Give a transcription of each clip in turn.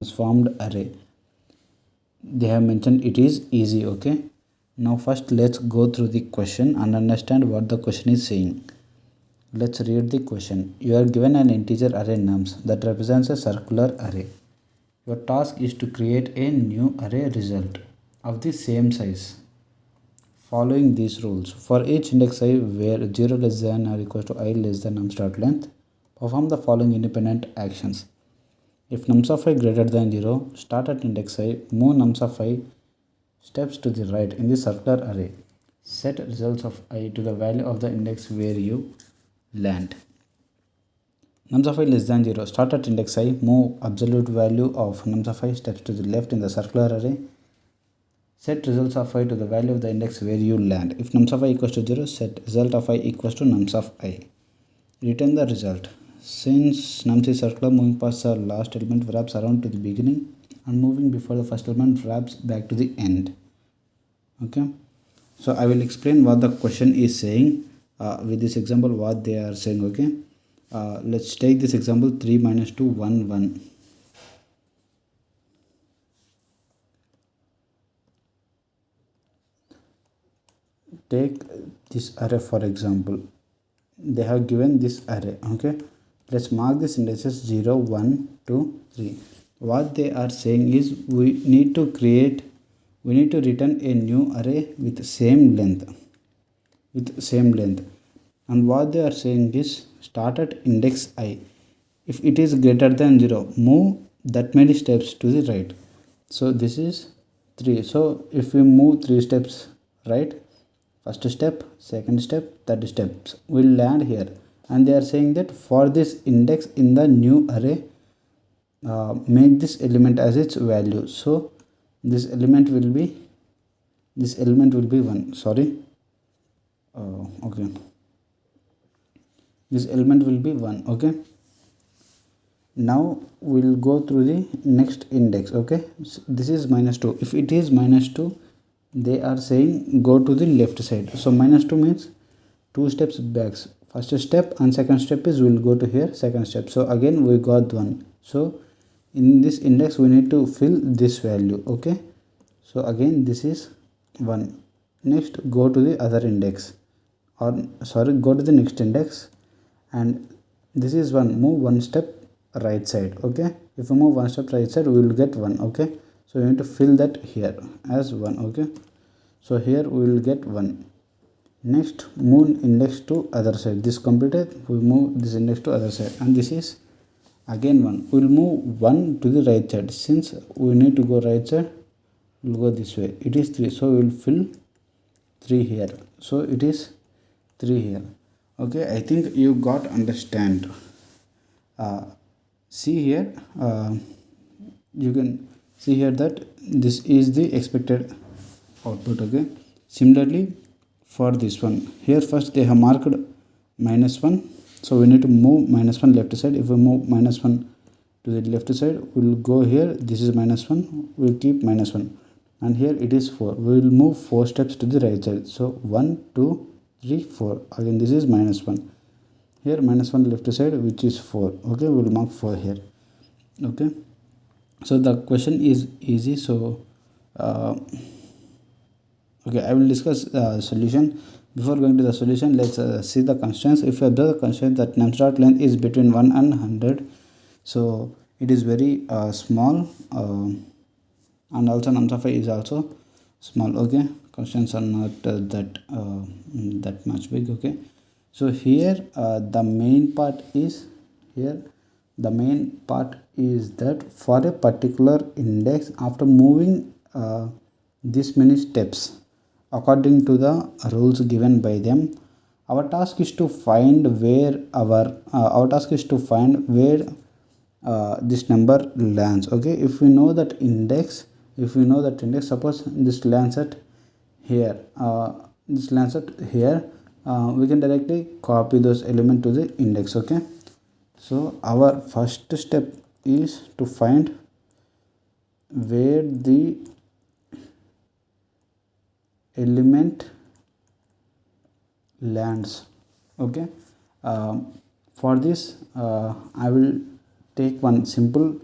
transformed array. They have mentioned it is easy. Okay, now first let's go through the question and understand what the question is saying. Let's read the question. You are given an integer array nums that represents a circular array. Your task is to create a new array result of the same size following these rules. For each index I where 0 less than or equals to I less than nums dot length, perform the following independent actions. If nums of I greater than 0, start at index I, move nums of I steps to the right in the circular array. Set results of I to the value of the index where you land. Nums of I less than 0, start at index I, move absolute value of nums of I steps to the left in the circular array. Set results of I to the value of the index where you land. If nums of I equals to 0, set result of I equals to nums of I. Return the result. Since nums is circular, moving past the last element wraps around to the beginning and moving before the first element wraps back to the end. Okay, so I will explain what the question is saying with this example, what they are saying. Okay, let's take this example 3 minus 2 1 1. Take this array for example. They have given this array. Okay, let's mark this indices 0 1 2 3. What they are saying is we need to return a new array with same length, and what they are saying is start at index I. If it is greater than 0, move that many steps to the right. So this is 3. So if we move 3 steps right, first step, second step, third steps, will land here. And they are saying that for this index in the new array, make this element as its value. So this element will be 1. Sorry. Okay. This element will be 1. Okay. Now we'll go through the next index. Okay. So this is minus 2. If it is minus 2, they are saying go to the left side. So minus 2 means 2 steps back. First step and second step is we'll go to here, second step. So again we got 1. So in this index we need to fill this value. Okay, so again this is 1. Next go to the other index, or sorry, go to the next index, and this is 1. Move 1 step right side. Okay, if we move 1 step right side we will get 1. Okay, so we need to fill that here as 1. Okay, so here we will get 1. Next move index to other side. This completed, we move this index to other side, and this is again 1. We will move 1 to the right side. Since we need to go right side, we will go this way. It is 3, so we will fill 3 here. So it is 3 here. Okay, I think you got understand. See here, you can see here that this is the expected output. Okay, similarly for this one here, first they have marked minus 1, so we need to move minus 1 left side. If we move minus 1 to the left side, we will go here. This is minus 1, we will keep minus 1, and here it is 4. We will move 4 steps to the right side. So 1 2 3 4. Again this is minus 1. Here minus 1 left side, which is 4. Okay, we will mark 4 here. Okay, so the question is easy. So okay, I will discuss solution. Before going to the solution, let's see the constraints. If you observe the constraint that nums dot length is between 1 and 100, so it is very small, and also nums of I is also small. Okay, constraints are not that much big. Okay, so here the main part is that for a particular index, after moving this many steps according to the rules given by them, our task is to find where this number lands. Okay, if we know that index, suppose this lands at here, we can directly copy those elements to the index. Okay, so our first step is to find where the element lands. Okay, for this I will take one simple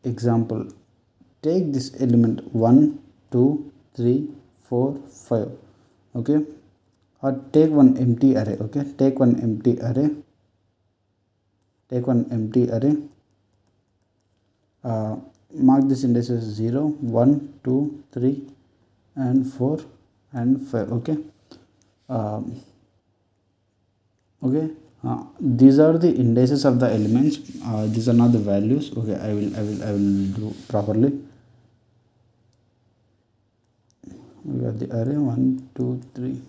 example, take this element 1 2 3 4 5, okay, or take one empty array, okay, take one empty array, mark this indices 0 1 2 3 and 4 and 5, okay. Okay, these are the indices of the elements, these are not the values, okay. I will do properly. We got the array 1 2 3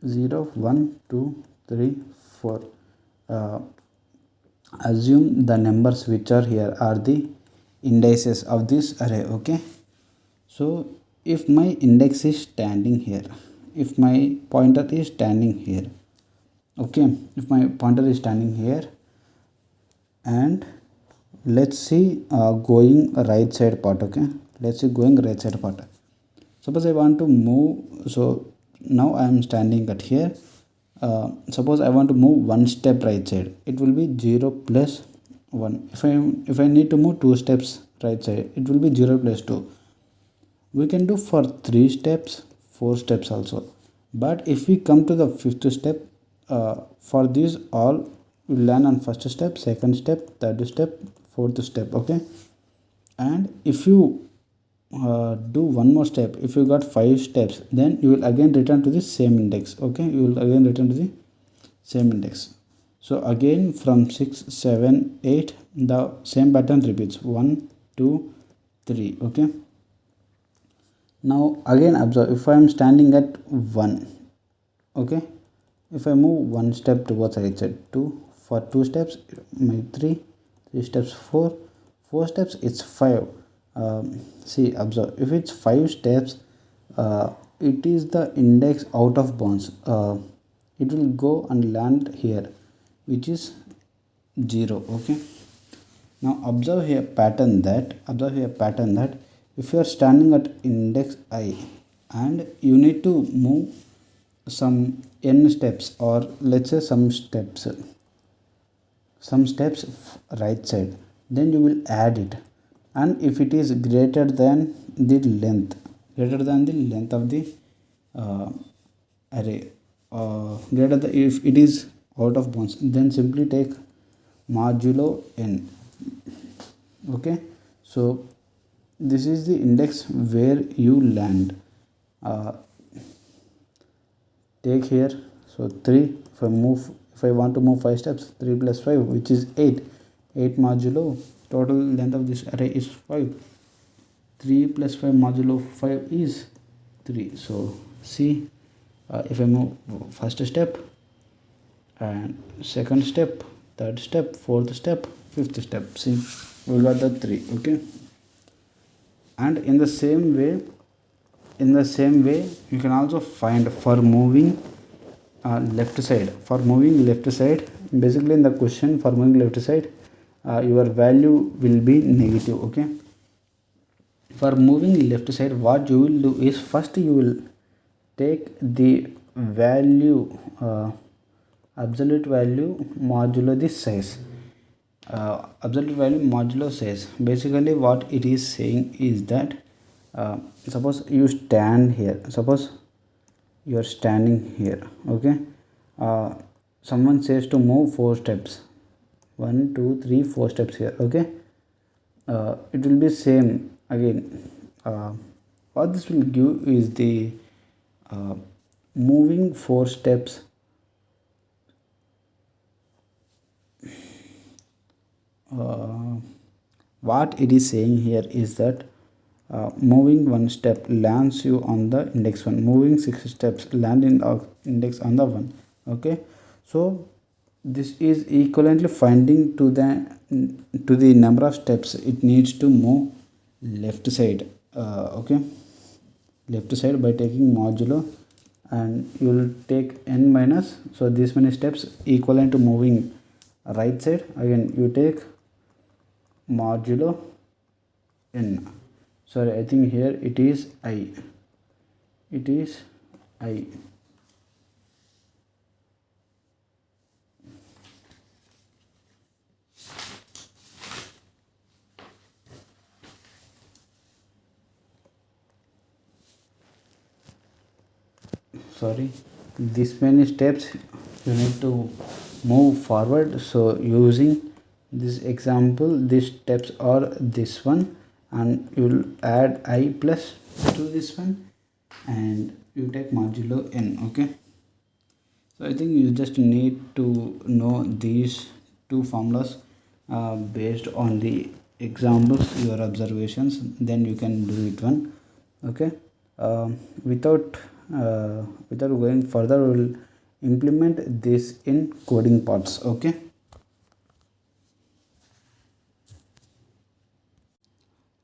0 1 2 3 4. Assume the numbers which are here are the indices of this array, okay. So if my index is standing here, if my pointer is standing here, okay, if my pointer is standing here, and let's see going right side part, okay, let's see going right side part. Suppose I want to move, so now I am standing at here. Suppose I want to move one step right side, it will be 0 plus 1. If I need to move 2 steps right side, it will be 0 plus 2. We can do for 3 steps, 4 steps also, but if we come to the 5th step, for these all we learn on first step, second step, third step, fourth step, okay. And if you do one more step, if you got 5 steps, then you will again return to the same index, okay, you will again return to the same index. So again from 6 7 8 the same pattern repeats, 1 2 3, okay. Now again observe, if I am standing at 1, okay, if I move one step towards right side, 2 for 2 steps, my 3 steps, 4 steps, it's 5. See, observe, if it's 5 steps, it is the index out of bounds, it will go and land here, which is 0, okay. Now observe here pattern that if you are standing at index I and you need to move some n steps, or let's say some steps right side, then you will add it, and if it is greater than the length of the array, if it is out of bounds, then simply take modulo n, okay. So this is the index where you land. Take here, so 3, if I want to move 5 steps, 3 plus 5, which is 8 modulo total length of this array is 5, 3 plus 5 modulo 5 is 3. So see, if I move first step and second step, third step, fourth step, fifth step, see, we got the 3, okay. And in the same way you can also find for moving left side, basically in the question for moving left side, your value will be negative, okay. For moving left side, what you will do is, first you will take the value, absolute value modulo the size, absolute value modulo size. Basically what it is saying is that, suppose you stand here, suppose you are standing here, okay. Someone says to move 4 steps, 1 2 3 4 steps here, okay. It will be same again. What this will give is the moving 4 steps, what it is saying here is that moving 1 step lands you on the index 1, moving 6 steps land in the index on the 1, okay. So this is equivalently finding to the number of steps it needs to move left side, okay, left side, by taking modulo, and you will take n minus, so these many steps equivalent to moving right side, again you take modulo n. Sorry, I think here it is I. sorry, this many steps you need to move forward. So using this example, these steps are this one, and you will add I plus to this one, and you take modulo n. Okay, so I think you just need to know these two formulas based on the examples, your observations, then you can do it one. Okay, without without going further, we will implement this in coding parts. Okay.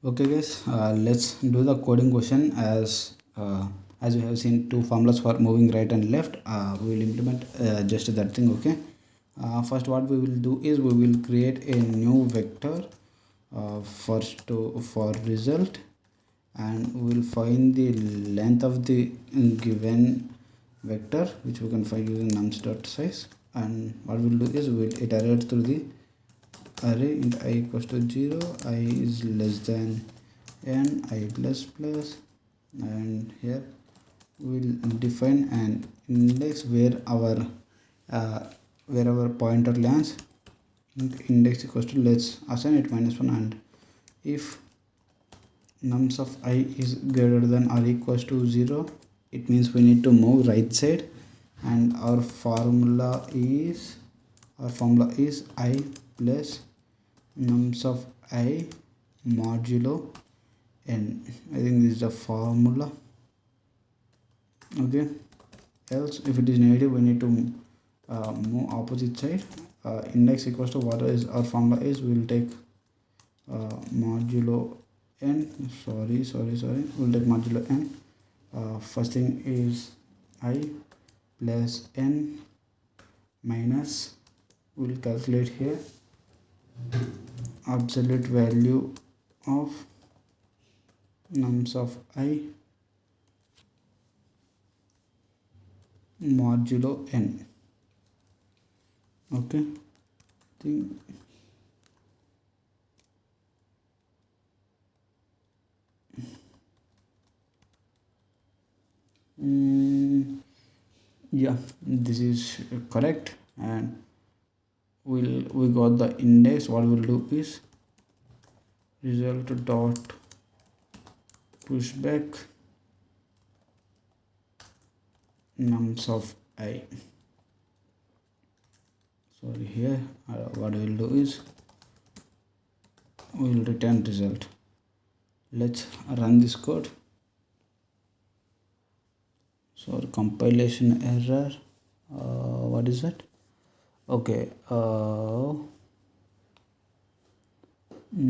Okay guys, let's do the coding question. As we have seen two formulas for moving right and left, we will implement just that thing. Okay, first what we will do is we will create a new vector first for result, and we will find the length of the given vector, which we can find using nums dot size. And what we'll do is we will iterate through the array int I equals to 0, I is less than n, I plus plus, and here we'll define an index where our pointer lands. Index equals to, let's assign it -1, and if nums of I is greater than or equals to 0, it means we need to move right side, and our formula is I plus nums of I modulo n. I think this is the formula. Okay, else if it is negative, we need to move opposite side. Index equals to what is our formula is, we will take modulo n. Sorry, we'll take modulo n. First thing is I plus n minus, we'll calculate here absolute value of nums of I modulo n. Okay, yeah, this is correct, and we got the index. What we'll do is result dot pushback nums of I. Sorry, here what we'll do is we will return result. Let's run this code. So compilation error, what is that? Okay,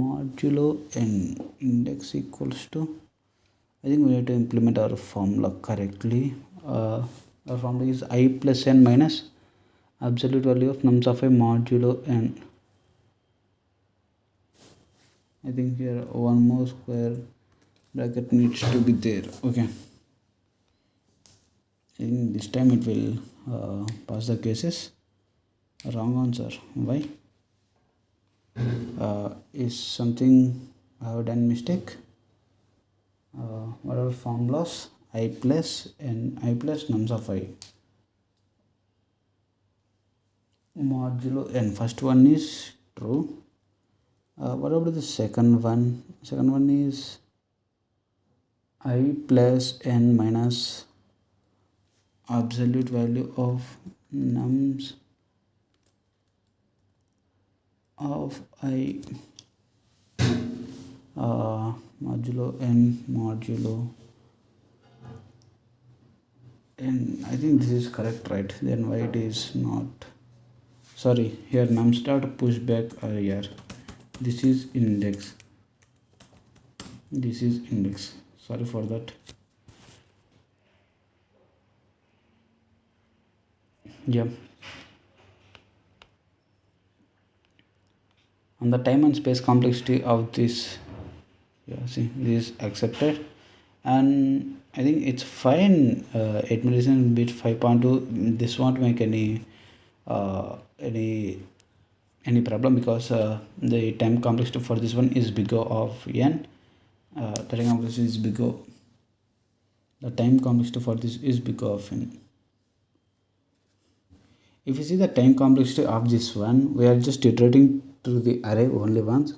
modulo n index equals to, I think we need to implement our formula correctly. Our formula is I plus n minus absolute value of nums of I modulo n. I think here one more square bracket needs to be there. Okay, in this time it will pass the cases. Wrong answer. Why? Is something I have done mistake? What are formulas? I plus n, I plus nums of I modulo n. First one is true. What about the second one? Second one is I plus n minus absolute value of nums of I modulo n and I think this is correct, right? Then why it is not? Sorry, here nums dot pushback here. This is index. This is index. Sorry for that. Yeah. On the time and space complexity of this, yeah, see, this is accepted, and I think it's fine. 8 millisecond bit 5.2. This won't make any problem, because the time complexity for this one is big O of n. The time complexity is big O. The time complexity for this is big of n. If you see the time complexity of this one, we are just iterating through the array only once.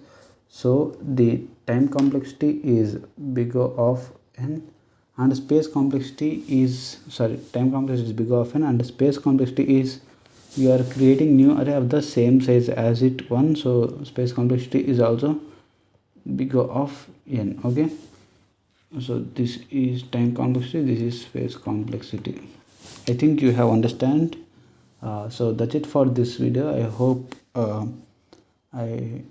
So the time complexity is bigger of n, and space complexity is time complexity is bigger of n, and space complexity is you are creating new array of the same size as it one. So space complexity is also bigger of n. Okay. So this is time complexity, this is space complexity. I think you have understand. So that's it for this video. I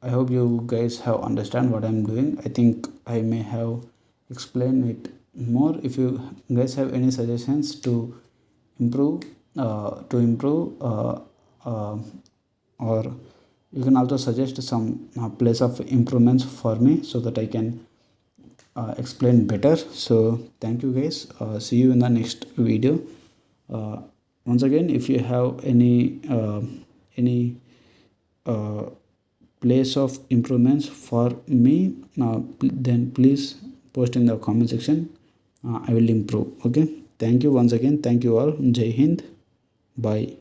I hope you guys have understand what I'm doing. I think I may have explained it more. If you guys have any suggestions to improve, or you can also suggest some place of improvements for me so that I can explain better. So thank you guys. See you in the next video. Once again, if you have any uh, place of improvements for me, then please post in the comment section. I will improve. Okay, thank you once again. Thank you all. Jai Hind. Bye.